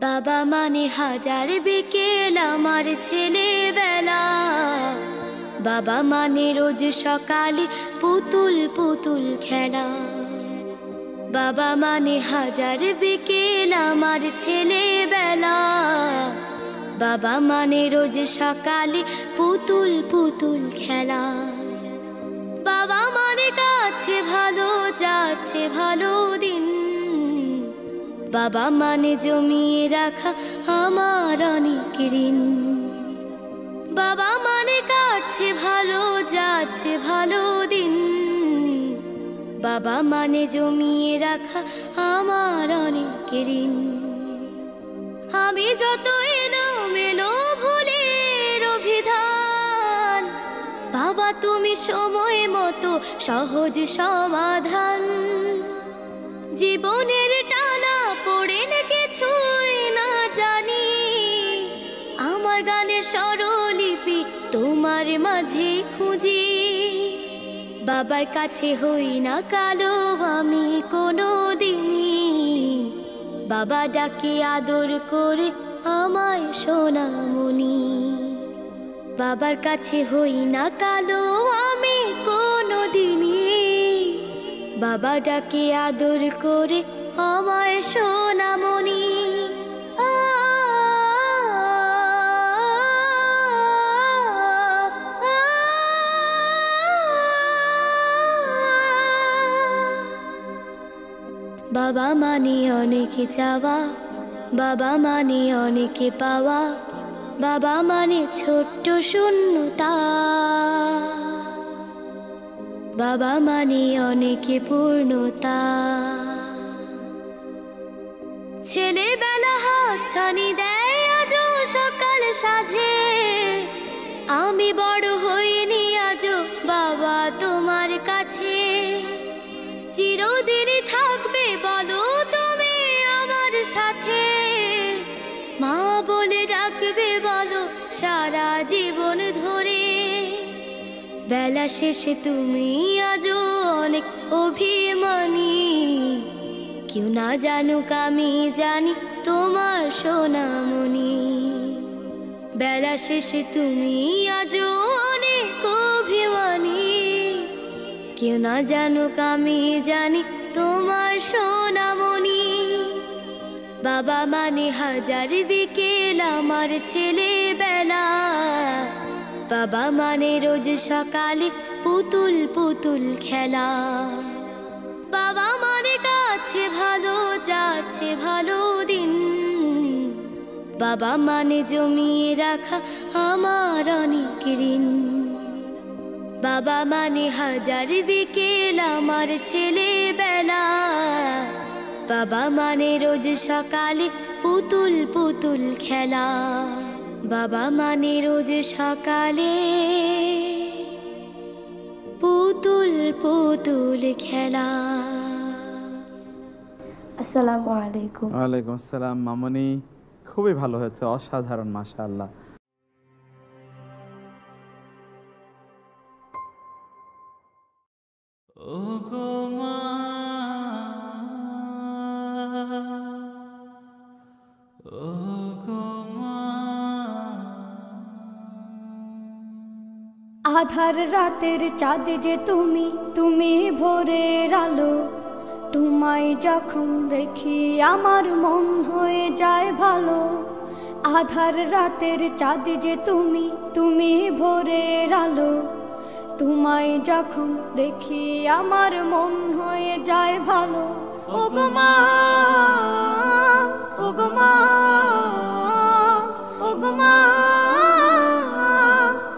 বাবা মানে হাজার বিকেল আমার ছেলেবেলা, বাবা মানে রোজ সকালে পুতুল পুতুল খেলা। বাবা মানে হাজার বিকেল আমার ছেলেবেলা, বাবা মানে রোজ সকালে পুতুল পুতুল খেলা। বাবা মানে কাছে ভালো যাচ্ছে ভালো দিন, বাবা মানে জমিয়ে রাখা আমার অনেক ঋণ। বাবা মানে কাটছে ভালো যাচ্ছে ভালো দিন, বাবা মানে জমিয়ে রাখা আমার অনেক ঋণ। আমি যত এলোমেলো ভুলের অভিধান, বাবা তুমি সময় মতো সহজ সমাধান। জীবনের টানা পড়ে কিছুই না জানি, আমার গানের স্বরলিপি তোমার মাঝে খুঁজি। বাবার কাছে হই না কালো আমি কোনো দিনই, বাবা ডাকে আদর করে আমায় সোনামণি। বাবার কাছে হই না কালো আমি কোনো দিনই, বাবা ডাকে আদর করে আমায় সোনামণি। বাবা মানে অনেক চাওয়া, বাবা মানে অনেক পাওয়া, বাবা মানে ছোট্ট শূন্যতা, বাবা মানে অনেক পূর্ণতা। ছেলেবেলা হাত ছানি দেয় আজও সকাল সাজে, আমি বড় হইনি আজও বাবা তোমার কাছে। চিরদিনই থাকবে বলো তুমি আমার সাথে, মা বলে ডাকবে বলো সারা জীবন ধরে। বেলা শেষে তুমি আজও অনেক অভিমানী, কেউ না জানুক আমি জানি তোমার সোনামণি। বেলা শেষে তুমি আজও অনেক অভিমানী, কেউ না জানুক আমি জানি তোমার সোনামণি। বাবা মানে হাজার বিকেল আমার ছেলেবেলা, বাবা মানে রোজ সকালে পুতুল পুতুল খেলা। বাবা মানে কাছে ভালো যাচ্ছে ভালো দিন, বাবা মানে জমিয়ে রাখা আমার অনেক ঋণ। বাবা মানে হাজার বিকেল আমার ছেলেবেলা, বাবা মানে রোজ সকালে পুতুল পুতুল খেলা। বাবা মানে রোজ সকালে পুতুল পুতুল খেলা। আসসালামু আলাইকুম। ওয়ালাইকুম আসসালাম। মামনি খুবই ভালো হয়েছে, অসাধারণ, মাশাআল্লাহ। আধার রাতের চাঁদ যে তুমি, তুমি ভোরের আলো। তোমায় যখন দেখি আমার মন হয়ে যায় ভালো। আধার রাতের চাঁদ যে তুমি, তুমি ভোরের আলো। তোমায় যখন দেখি আমার মন হয়ে যায় ভালো। ওগো মা, ওগো মা, ওগো মা,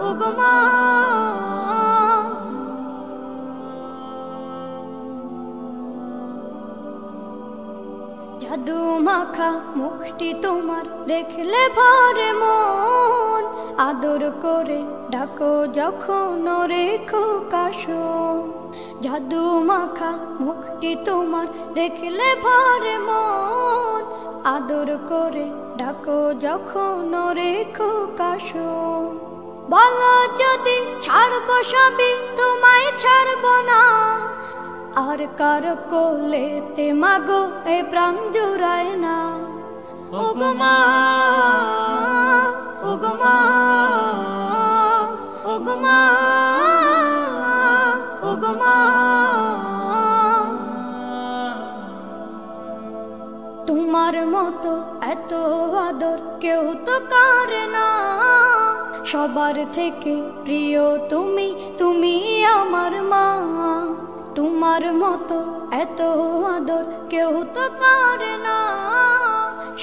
ওগো মা। জাদু মাখা মুখটি তোমার দেখলে ভরে মন। আদর করে ডাকো যখন রেখো কাশন। জাদু মাখা মুখটি তোমার দেখলে ভরে মন। আদর করে ডাকো যখন রেখো কাশন। বলো যদি ছাড়বো সবই তোমায় ছাড়বো না। আর কার কোলেতে মাগো এ প্রাণ জুড়ায় না। ওগো মা, ওগো মা, ওগো মা, ওগো মা। তোমার মতো এত আদর কেউ তো করে না, সবার থেকে প্রিয় তুমি, তুমি আমার মা। তোমার মতো এত আদর কেউ তো করে না,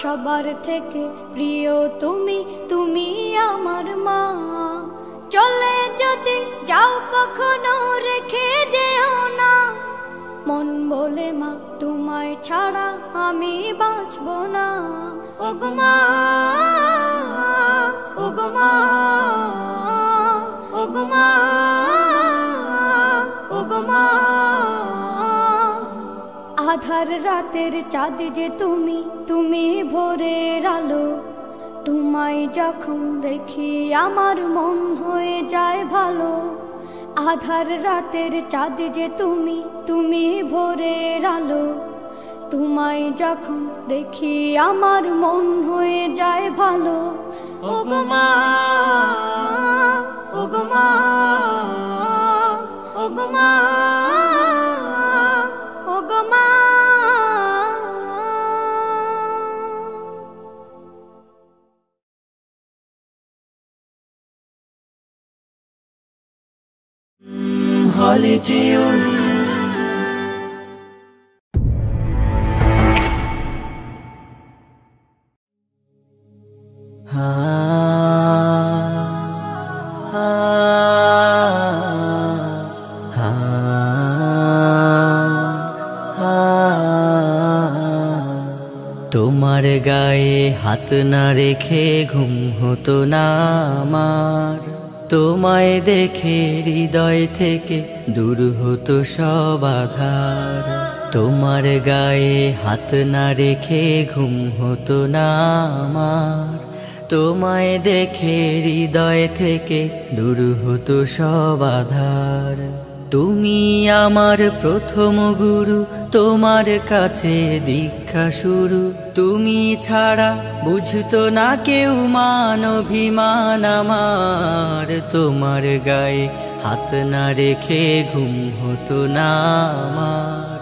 সবার থেকে প্রিয় তুমি, তুমি আমার মা। চলে যদি যাও কখনো রেখে যেও না, মন বলে মা তোমায় ছাড়া আমি বাঁচব না। ওগো মা, ওগো মা, ওগো মা, ওগো মা। আধার রাতের চাঁদ যে তুমি, তুমি ভোরের আলো। তোমায় যখন দেখি আমার মন হয়ে যায় ভালো। আধার রাতের চাঁদ যে তুমি, তুমি ভোরের আলো। তোমায় যখন দেখি আমার মন হয়ে যায় ভালো। ওগো মা, ওগো মা, ওগো মা, ওগো মা। Holiday তোমার গায়ে হাত না রেখে ঘুম হতো না আমার। তোমায় দেখে হৃদয় থেকে দূর হতো সব আধার। তোমার গায়ে হাত না রেখে ঘুম হতো না আমার। তোমায় দেখে হৃদয় থেকে দূর হতো সব আধার। তুমি আমার প্রথম গুরু, তোমার কাছে দীক্ষা শুরু। তুমি ছাড়া বুঝতো না কেউ মান অভিমান আমার। তোমার গায়ে হাত না রেখে ঘুম হতো না আমার।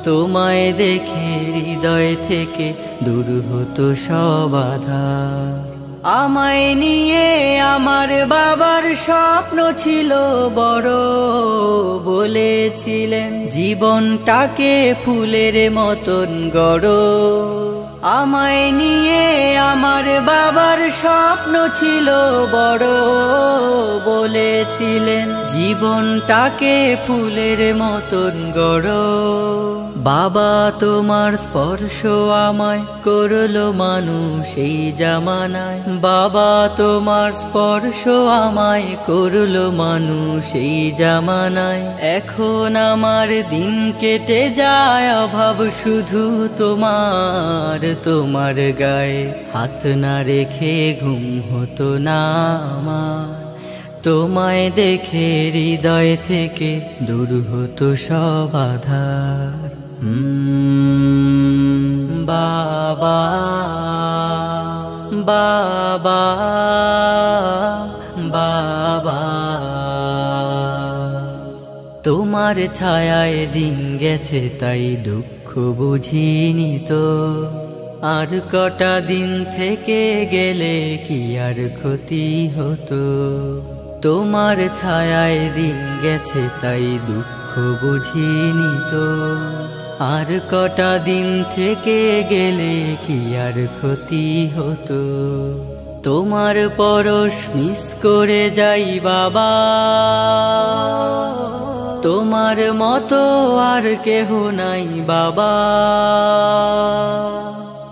তোমায় দেখে হৃদয় থেকে দূর হতো সব আধার। আমায় নিয়ে আমার বাবার স্বপ্ন ছিল বড়, বলেছিলেন জীবনটাকে ফুলের মতন গড়ো। আমায় নিয়ে আমার বাবার স্বপ্ন ছিল বড়, বলেছিলেন জীবনটাকে ফুলের মতন গড়ো। বাবা তোমার স্পর্শ আমায় করলো মানুষ এই জামানায়। বাবা তোমার স্পর্শ আমায় করলো মানুষ এই জামানায়। এখন আমার দিন কেটে যায় অভাব শুধু তোমার। তোমার গায়ে হাত না রেখে ঘুম হতো না আমার। তোমায় দেখে হৃদয় থেকে দূর হতো সব আধার। বাবা, বাবা, বাবা, তোমার ছায়ায় দিন গেছে তাই দুঃখ বুঝিনি তো। আর কটা দিন থেকে গেলে কি আর ক্ষতি হতো। তোমার ছায়ায় দিন গেছে তাই দুঃখ বুঝিনি তো। আর কটা দিন থেকে গেলে কি আর ক্ষতি হতো। তোমার পরশ মিস করে যাই বাবা। তোমার মতো আর কেহ নাই বাবা।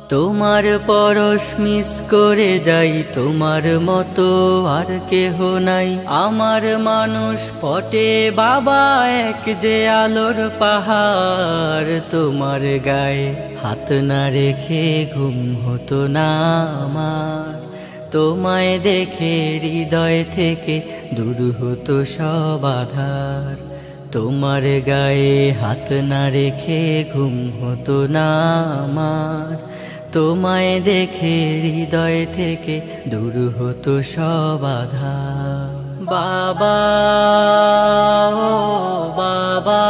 তোমার পরশ মিস করে যাই, তোমার মতো আর কেহ নাই। আমার মানুষ পটে বাবা এক যে আলোর পাহাড়। তোমার গায়ে হাত না রেখে ঘুম হতো না আমার। তোমায় দেখে হৃদয় থেকে দূর হতো সব আধার। তোমার গায়ে হাত না রেখে ঘুম হতো না আমার। তোমায় দেখে হৃদয় থেকে দূর হতো সব বাধা। বাবা ও বাবা,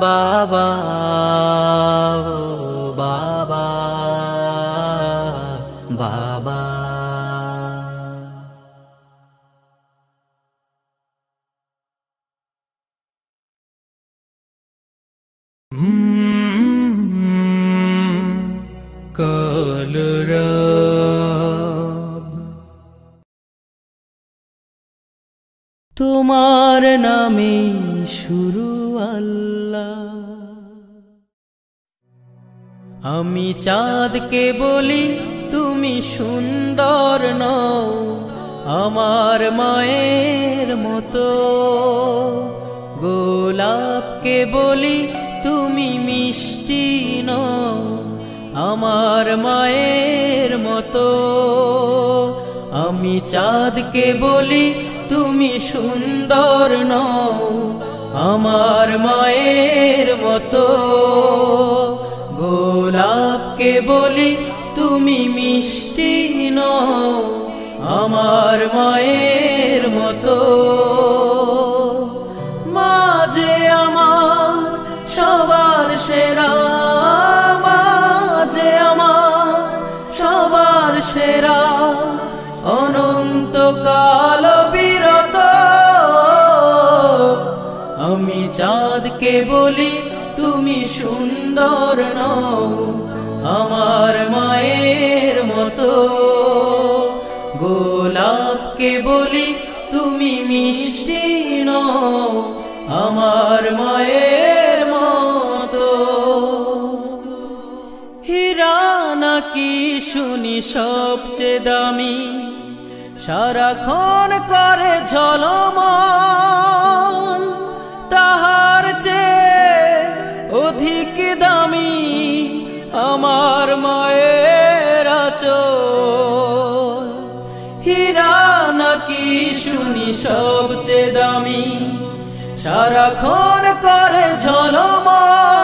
বাবা ও বাবা, বাবা। কলরব তোমার নামে শুরু আল্লাহ। আমি চাঁদকে বলি তুমি সুন্দর নও, আমার মায়ের মতো। গোলাপকে বলি তুমি মিষ্টি নও, আমার মায়ের মতো। আমি চাঁদকে বলি তুমি সুন্দর নও, আমার মায়ের মতো। গোলাপকে বলি তুমি মিষ্টি নও, আমার মায়ের মতো। মা যে আমার সবার সেরা, মা যে আমার সবার সেরা, অনন্তকাল বিরত। আমি চাঁদকে বলি তুমি সুন্দর নও, আমার মায়ের মতো। গোলাপকে বলি তুমি মিষ্টি নও, আমার মায়ের মতো। হীরা নাকি শুনি সবচেয়ে দামি, সারাক্ষণ করে ঝলমল, তাহার চেয়ে অধিক দামি আমার মায়ের আঁচল। হীরা নাকি শুনি সবচেয়ে দামি, সারাক্ষণ করে ঝলমল,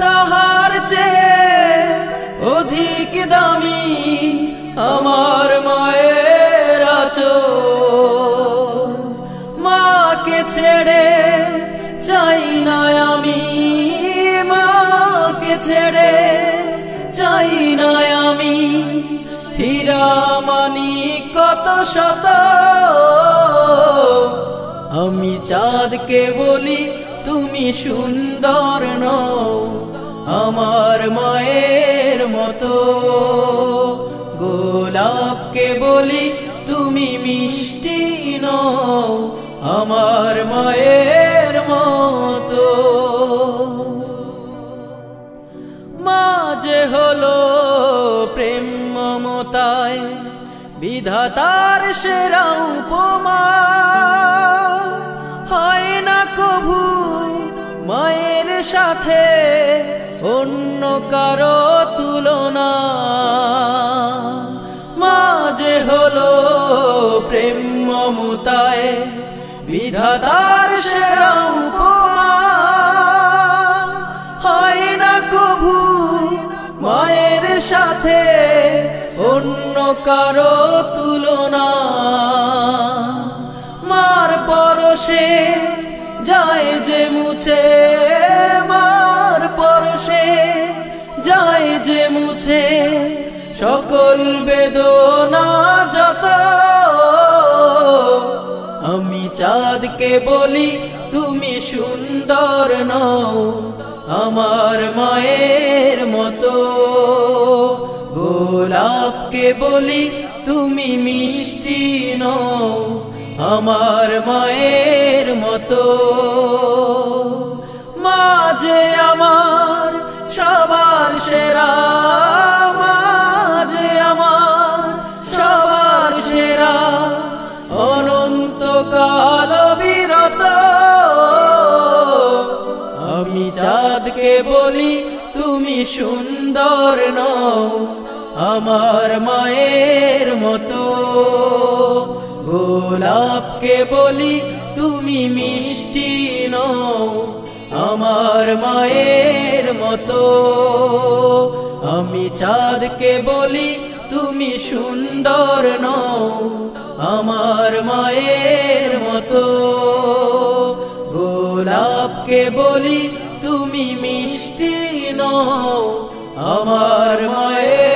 তাহার চেয়ে অধিক দামি আমার মায়ের আঁচল। মাকে ছেড়ে চাই না আমি, মাকে ছেড়ে চাই না আমি। হীরা মানি কত শত, আমি চাঁদকে বলি তুমি সুন্দর নও, আমার মায়ের মতো। গোলাপকে বলি তুমি মিষ্টি নও, আমার মায়ের মতো। মা যে হলো প্রেম মমতায় বিধাতার সেরা উপমা, হয় না কভু মায়ের সাথে অন্য কারো তুলনা। মা যে হলো প্রেম মমতায় বিধাতার সেরা উপমা, হয় না কভু মায়ের সাথে অন্য কারো তুলনা। মার পরশে যায় যে মুছে, মার পরশে যায় যে মুছে সকল বেদনা যত। আমি চাঁদকে বলি তুমি সুন্দর নও, আমার মায়ের মতো। গোলাপকে বলি তুমি মিষ্টি নও, আমার মায়ের মতো। মা যে আমার সবার সেরা, মা যে আমার সবার সেরা, অনন্তকাল বিরত। আমি চাঁদকে বলি তুমি সুন্দর নও, আমার মায়ের মতো। গোলাপকে বলি তুমি মিষ্টি নও, আমার মায়ের মতো। আমি চাঁদকে বলি তুমি সুন্দর নও, আমার মায়ের মতো। গোলাপকে বলি তুমি মিষ্টি নও, আমার মায়ের